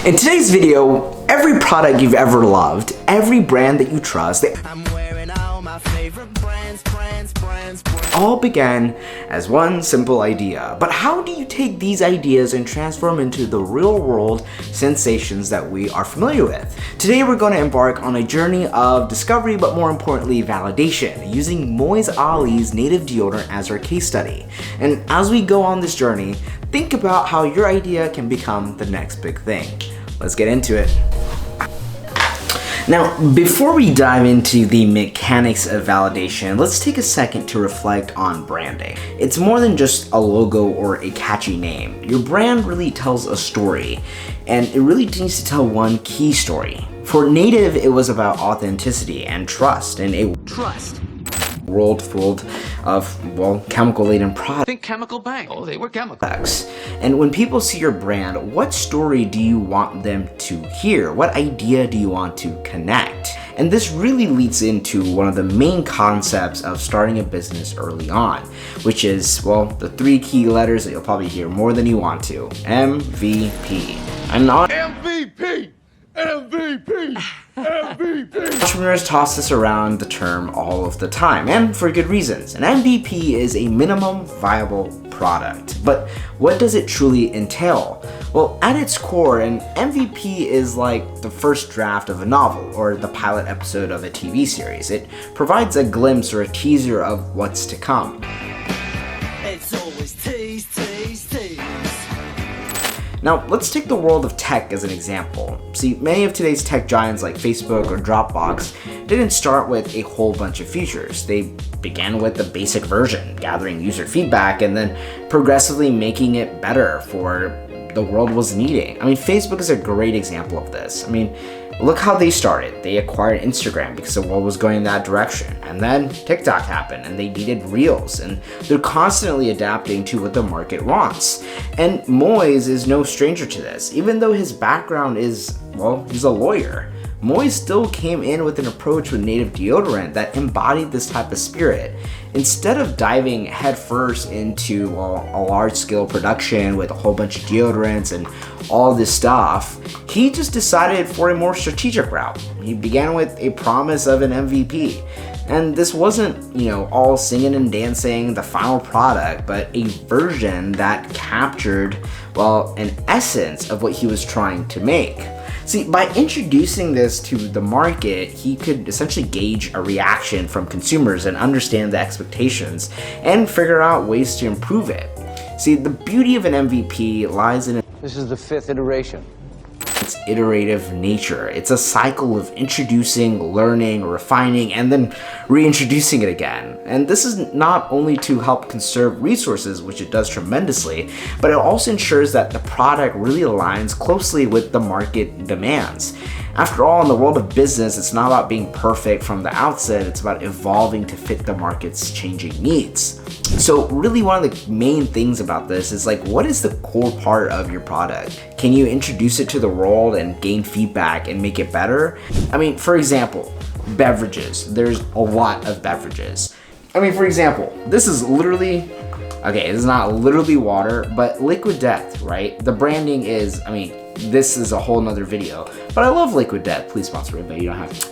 In today's video, every product you've ever loved, every brand that you trust, I'm wearing all my favorite brands, all began as one simple idea. But how do you take these ideas and transform into the real world sensations that we are familiar with? Today we're going to embark on a journey of discovery, but more importantly validation, using Moise Ali's native deodorant as our case study. And as we go on this journey, think about how your idea can become the next big thing. Let's get into it. Now, before we dive into the mechanics of validation, let's take a second to reflect on branding. It's more than just a logo or a catchy name. Your brand really tells a story, and it really needs to tell one key story. For Native, it was about authenticity and trust, and a world full of, well, chemical-laden products. Think chemical bank. Oh, they were chemicals. And when people see your brand, what story do you want them to hear? What idea do you want to connect? And this really leads into one of the main concepts of starting a business early on, which is, well, the three key letters that you'll probably hear more than you want to. MVP. I'm not MVP! MVP! MVP! Entrepreneurs toss this around the term all of the time, and for good reasons. An MVP is a minimum viable product. But what does it truly entail? Well, at its core, an MVP is like the first draft of a novel or the pilot episode of a TV series. It provides a glimpse or a teaser of what's to come. It's always tease, tease, tease. Now, let's take the world of tech as an example. See, many of today's tech giants like Facebook or Dropbox didn't start with a whole bunch of features. They began with the basic version, gathering user feedback and then progressively making it better for the world was needing. I mean, Facebook is a great example of this. I mean, look how they started. They acquired Instagram because the world was going in that direction. And then TikTok happened and they needed Reels. And they're constantly adapting to what the market wants. And Moise is no stranger to this. Even though his background is, well, he's a lawyer, Moise still came in with an approach with native deodorant that embodied this type of spirit. Instead of diving headfirst into, well, a large-scale production with a whole bunch of deodorants and all this stuff, he just decided for a more strategic route. He began with a promise of an MVP. And this wasn't, all singing and dancing, the final product, but a version that captured, well, an essence of what he was trying to make. See, by introducing this to the market, he could essentially gauge a reaction from consumers and understand the expectations and figure out ways to improve it. See, the beauty of an MVP lies in This is the 5th iteration. its iterative nature. It's a cycle of introducing, learning, refining, and then reintroducing it again. And this is not only to help conserve resources, which it does tremendously, but it also ensures that the product really aligns closely with the market demands. After all, in the world of business, it's not about being perfect from the outset, it's about evolving to fit the market's changing needs. So really one of the main things about this is like, what is the core part of your product? Can you introduce it to the world and gain feedback and make it better? I mean, for example, beverages. There's a lot of beverages. I mean, for example, this is literally, okay, it's not literally water, but Liquid Death, right? The branding is, I mean, this is a whole nother video, but I love Liquid Death. Please sponsor me, but you don't have to.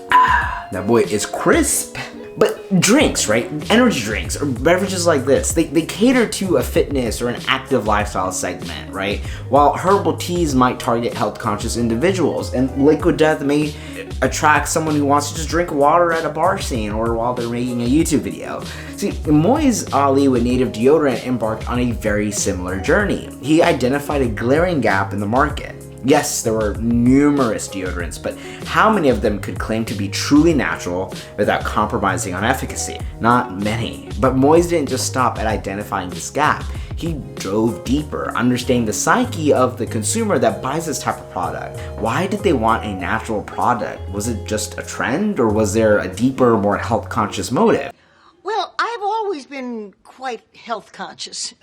That boy is crisp. But drinks, right? Energy drinks or beverages like this, they cater to a fitness or an active lifestyle segment, right? While herbal teas might target health conscious individuals, and Liquid Death may attract someone who wants to just drink water at a bar scene or while they're making a YouTube video. See, Moise Ali with native deodorant embarked on a very similar journey. He identified a glaring gap in the market. Yes, there were numerous deodorants, but how many of them could claim to be truly natural without compromising on efficacy? Not many. But Moise didn't just stop at identifying this gap. He drove deeper, understanding the psyche of the consumer that buys this type of product. Why did they want a natural product? Was it just a trend, or was there a deeper, more health-conscious motive? Well, I've always been quite health conscious.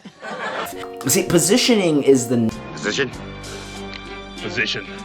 See, positioning is the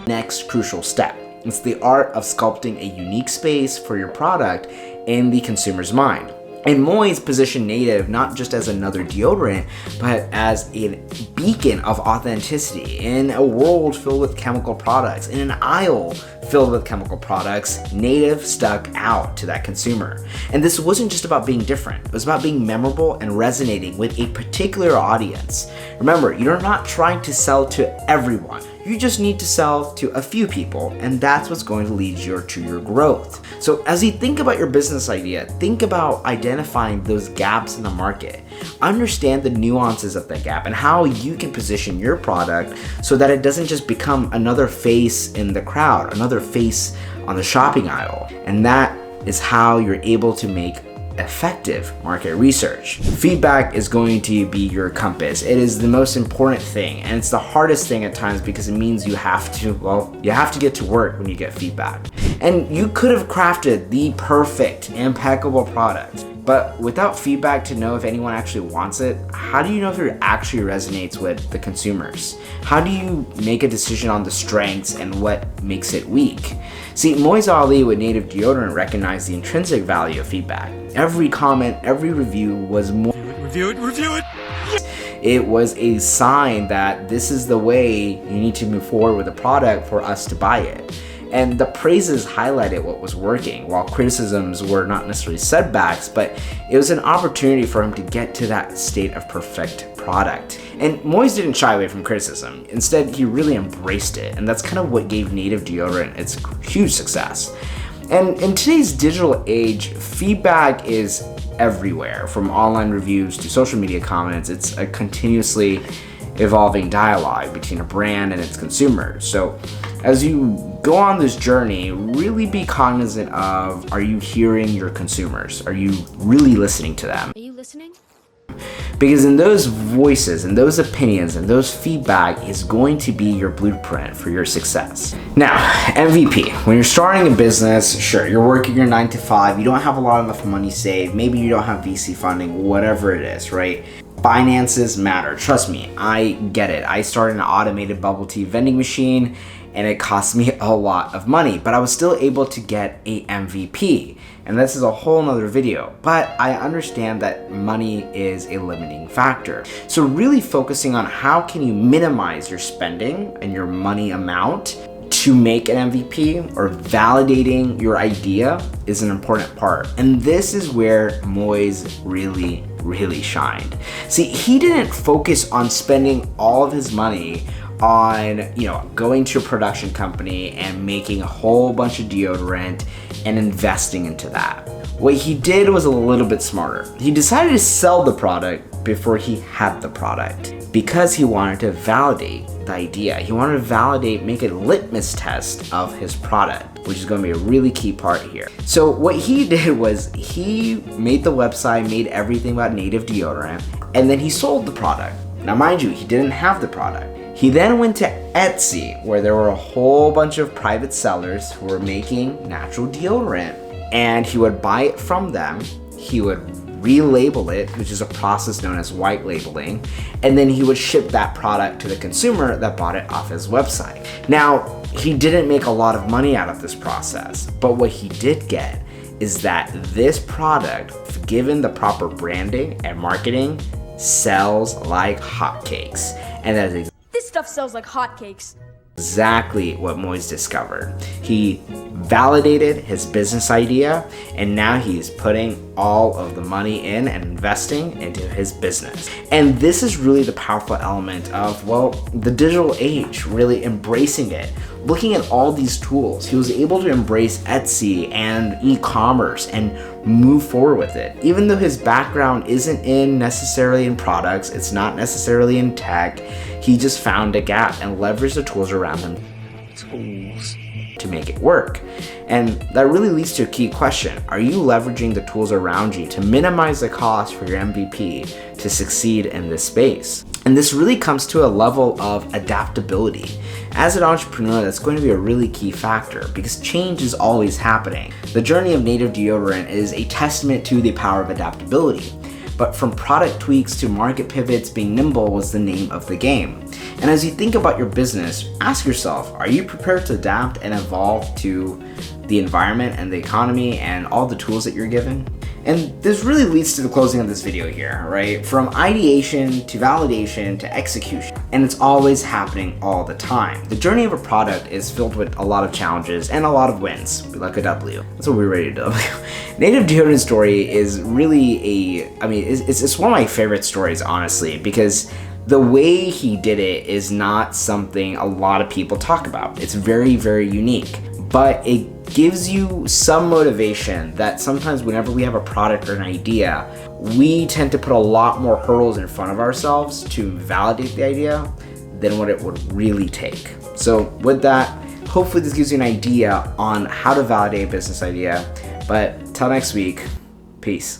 next crucial step. It's the art of sculpting a unique space for your product in the consumer's mind. And Moy's positioned Native not just as another deodorant, but as a beacon of authenticity in a world filled with chemical products, in an aisle filled with chemical products. Native stuck out to that consumer. And this wasn't just about being different, it was about being memorable and resonating with a particular audience. Remember, you're not trying to sell to everyone. You just need to sell to a few people, and that's what's going to lead you to your growth. So as you think about your business idea, think about identifying those gaps in the market. Understand the nuances of that gap and how you can position your product so that it doesn't just become another face in the crowd, another face on the shopping aisle. And that is how you're able to make effective market research. Feedback is going to be your compass. It is the most important thing, and it's the hardest thing at times because it means you have to get to work when you get feedback. And you could have crafted the perfect, impeccable product, but without feedback to know if anyone actually wants it, how do you know if it actually resonates with the consumers? How do you make a decision on the strengths and what makes it weak? See, Moise Ali with Native Deodorant recognized the intrinsic value of feedback. Every comment, every review was more. Review it. It was a sign that this is the way you need to move forward with a product for us to buy it. And the praises highlighted what was working, while criticisms were not necessarily setbacks, but it was an opportunity for him to get to that state of perfect product. And Moise didn't shy away from criticism. Instead, he really embraced it, and that's kind of what gave Native Deodorant its huge success. And in today's digital age, feedback is everywhere, from online reviews to social media comments. It's a continuously evolving dialogue between a brand and its consumers. So as you go on this journey, really be cognizant of, are you hearing your consumers? Are you really listening to them? Are you listening? Because in those voices and those opinions and those feedback is going to be your blueprint for your success. Now, MVP. When you're starting a business, sure, you're working your 9 to 5, you don't have a lot enough money saved, maybe you don't have VC funding, whatever it is, right? Finances matter. Trust me, I get it. I started an automated bubble tea vending machine and it cost me a lot of money, but I was still able to get a MVP. And this is a whole nother video, but I understand that money is a limiting factor. So really focusing on how can you minimize your spending and your money amount to make an MVP, or validating your idea, is an important part. And this is where Moise really shined. See, he didn't focus on spending all of his money on, going to a production company and making a whole bunch of deodorant and investing into that. What he did was a little bit smarter. He decided to sell the product before he had the product, because he wanted to validate the idea. He wanted to validate, make a litmus test of his product, which is going to be a really key part here. So what he did was he made the website, made everything about Native Deodorant, and then he sold the product. Now mind you, he didn't have the product. He then went to Etsy, where there were a whole bunch of private sellers who were making natural deodorant, and he would buy it from them. He would relabel it, which is a process known as white labeling, and then he would ship that product to the consumer that bought it off his website. Now, he didn't make a lot of money out of this process, but what he did get is that this product, given the proper branding and marketing, sells like hotcakes. And that is This stuff sells like hotcakes. exactly what Moise discovered. He validated his business idea, and now he's putting all of the money in and investing into his business. And this is really the powerful element of, the digital age, really embracing it. Looking at all these tools, he was able to embrace Etsy and e-commerce and move forward with it. Even though his background isn't necessarily in products, it's not necessarily in tech, he just found a gap and leveraged the tools around him to make it work. And that really leads to a key question. Are you leveraging the tools around you to minimize the cost for your MVP to succeed in this space? And this really comes to a level of adaptability. As an entrepreneur, that's going to be a really key factor because change is always happening. The journey of Native Deodorant is a testament to the power of adaptability. But from product tweaks to market pivots, being nimble was the name of the game. And as you think about your business, ask yourself, are you prepared to adapt and evolve to the environment and the economy and all the tools that you're given? And this really leads to the closing of this video here, right? From ideation to validation to execution. And it's always happening all the time. The journey of a product is filled with a lot of challenges and a lot of wins. We like a W. That's what we rated a W. Native Deodorant story is really it's one of my favorite stories, honestly, because the way he did it is not something a lot of people talk about. It's very, very unique, but it gives you some motivation that sometimes whenever we have a product or an idea, we tend to put a lot more hurdles in front of ourselves to validate the idea than what it would really take. So with that, hopefully this gives you an idea on how to validate a business idea. But till next week, peace.